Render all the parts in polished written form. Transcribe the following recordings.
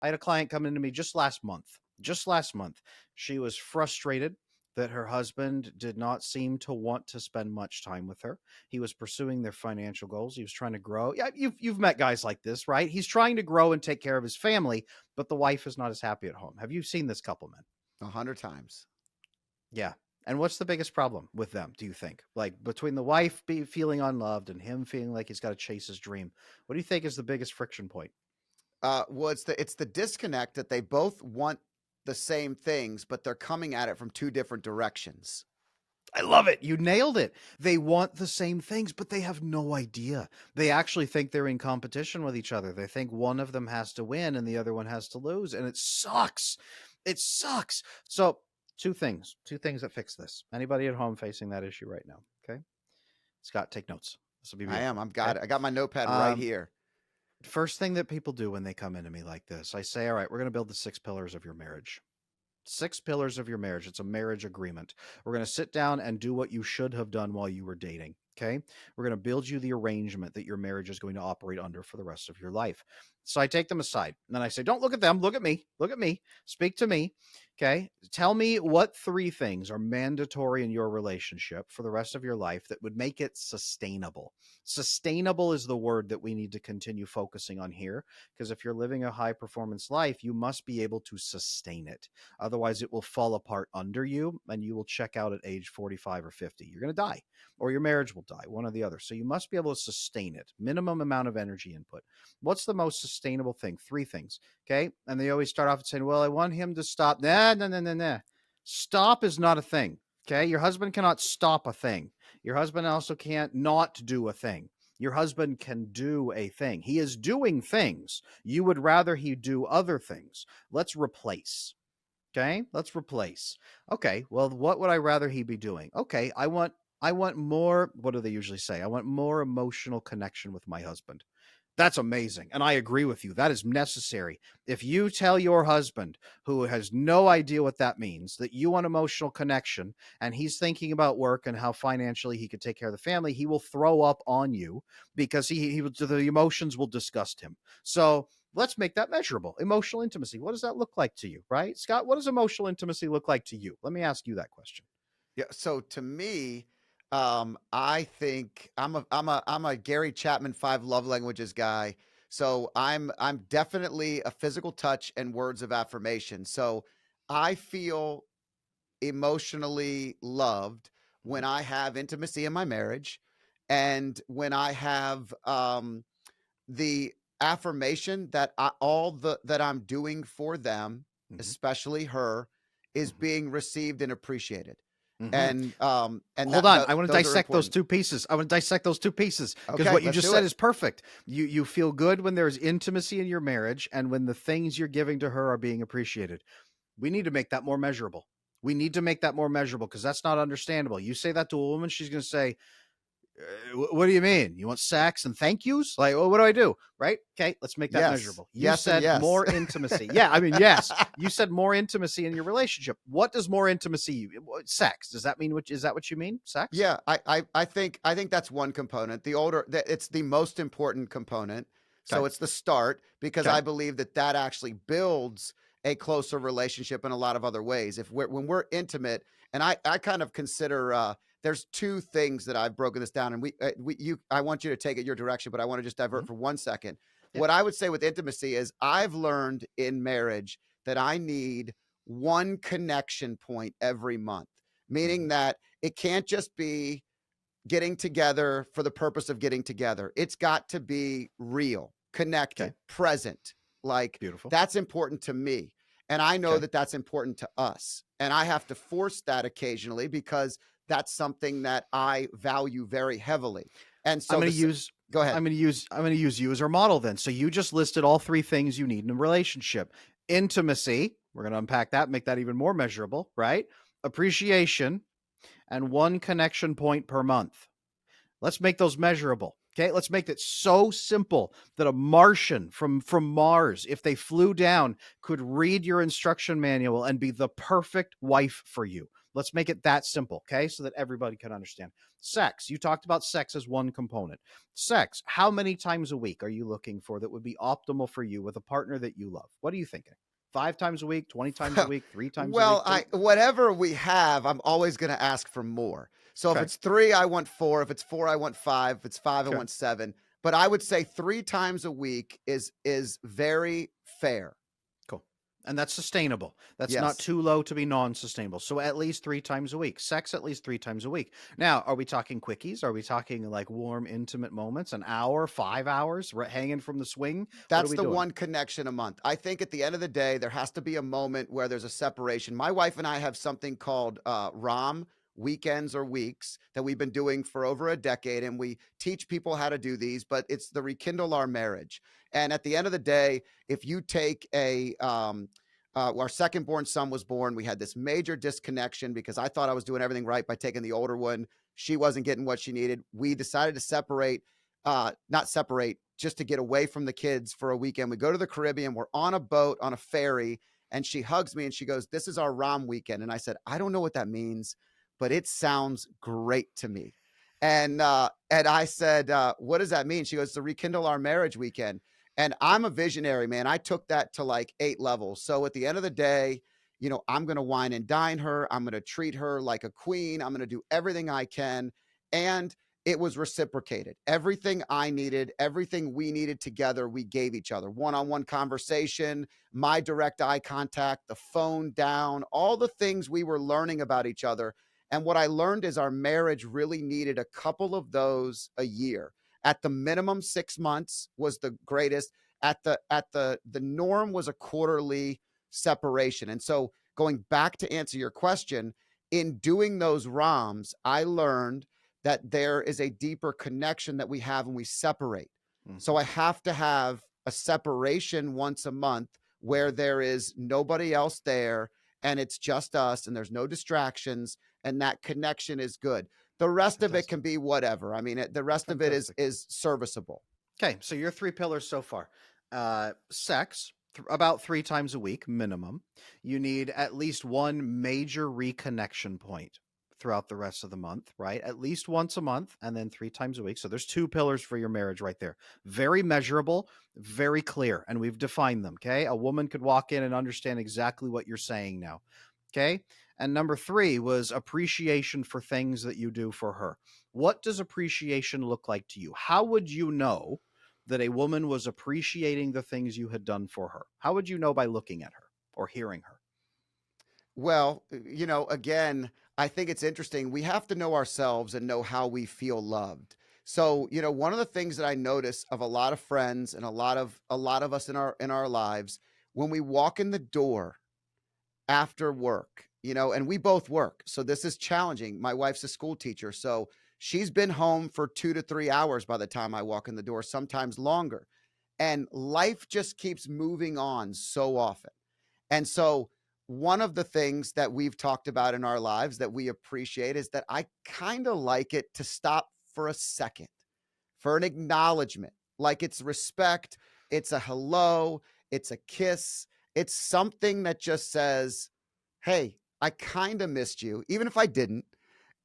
I had a client come into me just last month. Just last month, she was frustrated that her husband did not seem to want to spend much time with her. He was pursuing their financial goals. He was trying to grow. Yeah, you've met guys like this, right? He's trying to grow and take care of his family, but the wife is not as happy at home. Have you seen this couple, man? 100 times. Yeah. And what's the biggest problem with them, do you think? Like between the wife feeling unloved and him feeling like he's got to chase his dream. What do you think is the biggest friction point? Well, it's the disconnect that they both want the same things, but they're coming at it from two different directions. I love it. You nailed it. They want the same things, but they have no idea. They actually think they're in competition with each other. They think one of them has to win and the other one has to lose. And it sucks. It sucks. So, two things that fix this. Anybody at home facing that issue right now? Okay. Scott, take notes. This will be I am. beautiful. I'm got Okay. it. I got my notepad right here. First thing that people do when they come into me like this, I say, all right, we're going to build the 6 pillars of your marriage. 6 pillars of your marriage. It's a marriage agreement. We're going to sit down and do what you should have done while you were dating. Okay. We're going to build you the arrangement that your marriage is going to operate under for the rest of your life. So I take them aside and then I say, don't look at them. Look at me. Look at me. Speak to me. Okay. Tell me what 3 things are mandatory in your relationship for the rest of your life that would make it sustainable. Sustainable is the word that we need to continue focusing on here, because if you're living a high performance life, you must be able to sustain it. Otherwise, it will fall apart under you and you will check out at age 45 or 50. You're going to die or your marriage will die, one or the other. So you must be able to sustain it. Minimum amount of energy input. What's the most sustainable thing? 3 things. Okay. And they always start off saying, well, I want him to stop. Nah. Stop is not a thing. Okay. Your husband cannot stop a thing. Your husband also can't not do a thing. Your husband can do a thing. He is doing things. You would rather he do other things. Let's replace. Okay, let's replace. Okay, well, what would I rather he be doing? Okay, I want more, what do they usually say? I want more emotional connection with my husband. That's amazing. And I agree with you. That is necessary. If you tell your husband, who has no idea what that means, that you want emotional connection and he's thinking about work and how financially he could take care of the family, he will throw up on you because the emotions will disgust him. So let's make that measurable. Emotional intimacy. What does that look like to you, right? Scott, what does emotional intimacy look like to you? Let me ask you that question. Yeah. So to me, I think I'm a Gary Chapman 5 love languages guy. So I'm definitely a physical touch and words of affirmation. So I feel emotionally loved when I have intimacy in my marriage, and when I have the affirmation that all that I'm doing for them, Mm-hmm. especially her, is Mm-hmm. being received and appreciated. Mm-hmm. And Hold on. I want to those are dissect those important. 2 pieces. I want to dissect those 2 pieces because Okay, what you let's just do said it. is perfect. You feel good when there's intimacy in your marriage and when the things you're giving to her are being appreciated. We need to make that more measurable. We need to make that more measurable because that's not understandable. You say that to a woman, she's going to say, what do you mean? You want sex and thank yous? Like, well, what do I do? Right? Okay, let's make that Yes, measurable. You yes, and said yes. more intimacy. Yeah, I mean, yes. You said more intimacy in your relationship. What does more intimacy? Sex? Does that mean is that what you mean? Sex? Yeah, I think that's one component. The older that it's the most important component. Okay. So it's the start, because Okay. I believe that that actually builds a closer relationship in a lot of other ways. If we're when we're intimate, and I kind of consider there's 2 things that I've broken this down, and I want you to take it your direction, but I want to just divert Mhm. for 1 second. Yeah. What I would say with intimacy is I've learned in marriage that I need one connection point every month, meaning Mhm. that it can't just be getting together for the purpose of getting together. It's got to be real, Okay. connected, present. Like, Beautiful. that's important to me. And I know Okay. that that's important to us. And I have to force that occasionally because that's something that I value very heavily. And I'm so going to this, use go ahead. I'm going to use you as our model then. So you just listed all 3 things you need in a relationship. Intimacy, we're going to unpack that, make that even more measurable, right? Appreciation and one connection point per month. Let's make those measurable. Okay, let's make it so simple that a Martian from Mars, if they flew down, could read your instruction manual and be the perfect wife for you. Let's make it that simple, okay? So that everybody can understand. Sex. You talked about sex as one component. Sex. How many times a week are you looking for that would be optimal for you with a partner that you love? What are you thinking? 5 times a week, 20 times a week, 3 times a week, Well, two? I whatever we have, I'm always going to ask for more. So if Okay. it's 3, I want 4. If it's 4, I want 5. If it's 5, I Okay. want 7. But I would say 3 times a week is very fair. Cool. And that's sustainable. That's not Yes. too low to be non-sustainable. So at least 3 times a week. Sex at least 3 times a week. Now, are we talking quickies? Are we talking like warm, intimate moments? An hour, 5 hours, hanging from the swing? What are That's we the doing? one connection a month. I think at the end of the day, there has to be a moment where there's a separation. My wife and I have something called ROM, weekends or weeks, that we've been doing for over a decade. And we teach people how to do these, but it's the rekindle our marriage. And at the end of the day, if you take our second born son was born, we had this major disconnection because I thought I was doing everything right by taking the older one. She wasn't getting what she needed. We decided to separate, not separate, just to get away from the kids for a weekend. We go to the Caribbean. We're on a boat on a ferry, and she hugs me and she goes, "This is our ROM weekend." And I said, "I don't know what that means, but it sounds great to me." And I said, "What does that mean?" She goes, "To rekindle our marriage weekend." And I'm a visionary, man. I took that to like 8 levels. So at the end of the day, I'm going to wine and dine her. I'm going to treat her like a queen. I'm going to do everything I can. And it was reciprocated. Everything I needed, everything we needed together, we gave each other. One-on-one conversation, my direct eye contact, the phone down, all the things we were learning about each other. And what I learned is our marriage really needed a couple of those a year. At the minimum, 6 months was the greatest. At the norm was a quarterly separation. And so going back to answer your question, in doing those ROMs, I learned that there is a deeper connection that we have when we separate. So Mhm. I have to have a separation once a month where there is nobody else there and it's just us and there's no distractions and that connection is good. The rest of it Fantastic. can be whatever. I mean, the rest of it is Fantastic. is serviceable. Okay, so your 3 pillars so far. Sex, about 3 times a week minimum. You need at least one major reconnection point throughout the rest of the month, right? At least once a month and then 3 times a week. So there's 2 pillars for your marriage right there. Very measurable, very clear, and we've defined them. Okay. A woman could walk in and understand exactly what you're saying now. Okay. And number 3 was appreciation for things that you do for her. What does appreciation look like to you? How would you know that a woman was appreciating the things you had done for her? How would you know by looking at her or hearing her? Well, again, I think it's interesting. We have to know ourselves and know how we feel loved. So, one of the things that I notice of a lot of friends and a lot of us in our lives, when we walk in the door after work, and we both work. So this is challenging. My wife's a school teacher, so she's been home for 2 to 3 hours by the time I walk in the door, sometimes longer. And life just keeps moving on so often. And so, one of the things that we've talked about in our lives that we appreciate is that I kind of like it to stop for a second, for an acknowledgement. Like it's respect, it's a hello, it's a kiss, it's something that just says, "Hey, I kind of missed you, even if I didn't,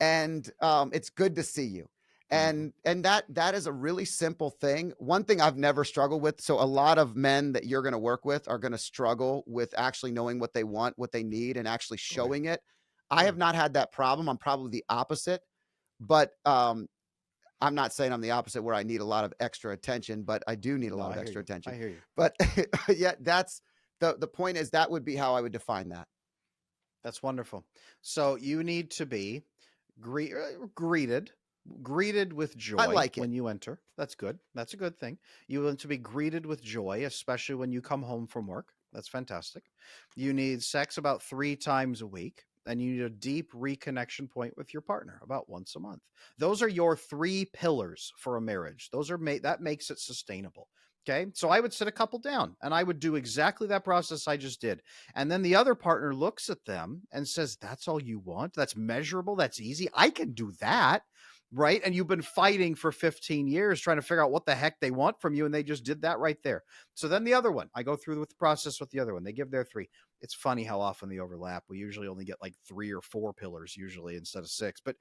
and it's good to see you." Mhm. And that is a really simple thing. One thing I've never struggled with. So a lot of men that you're going to work with are going to struggle with actually knowing what they want, what they need, and actually Oh yeah. showing it. I Oh have yeah. not had that problem. I'm probably the opposite, but I'm not saying I'm the opposite where I need a lot of extra attention, but I do need a No, lot of I hear extra you. I attention. hear you. But yeah, that's the point is that would be how I would define that. That's wonderful. So you need to be greeted with I joy like it. when you enter. That's good. That's a good thing. You want to be greeted with joy, especially when you come home from work. That's fantastic. You need sex about 3 times a week, and you need a deep reconnection point with your partner about once a month. Those are your 3 pillars for a marriage. Those are that makes it sustainable. Okay. So I would sit a couple down and I would do exactly that process I just did. And then the other partner looks at them and says, "That's all you want? That's measurable. That's easy. I can do that." right? And you've been fighting for 15 years trying to figure out what the heck they want from you, and they just did that right there. So then the other one, I go through with the process with the other one. They give their three. It's funny how often they overlap. We usually only get like 3 or 4 pillars usually instead of six, but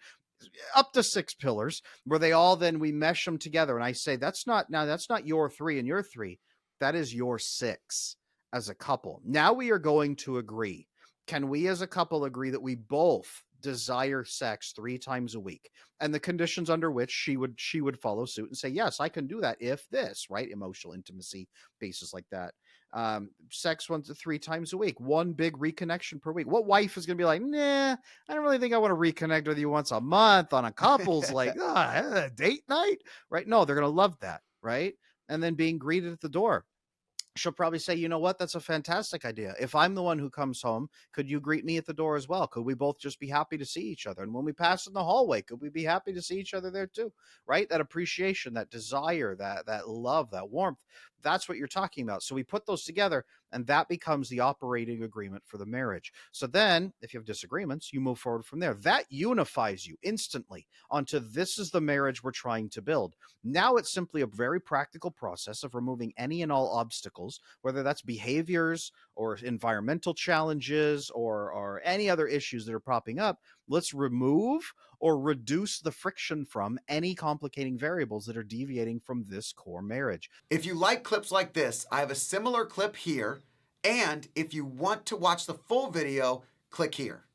up to 6 pillars where they all then we mesh them together. And I say, that's not your three and your three. That is your six as a couple. Now we are going to agree. Can we as a couple agree that we both desire sex 3 times a week, and the conditions under which she would follow suit and say, yes, I can do that if this, right? Emotional intimacy, bases like that. Sex 1 to 3 times a week, one big reconnection per week. What wife is going to be like, nah, I don't really think I want to reconnect with you once a month on a couple's like date night, right? No, they're going to love that, right? And then being greeted at the door, she'll probably say, you know what? That's a fantastic idea. If I'm the one who comes home, could you greet me at the door as well? Could we both just be happy to see each other? And when we pass in the hallway, could we be happy to see each other there too? Right? That appreciation, that desire, that love, that warmth. That's what you're talking about. So we put those together, and that becomes the operating agreement for the marriage. So then, if you have disagreements, you move forward from there. That unifies you instantly onto this is the marriage we're trying to build. Now it's simply a very practical process of removing any and all obstacles, whether that's behaviors or environmental challenges or any other issues that are popping up. Let's remove or reduce the friction from any complicating variables that are deviating from this core marriage. If you like clips like this, I have a similar clip here. And if you want to watch the full video, click here.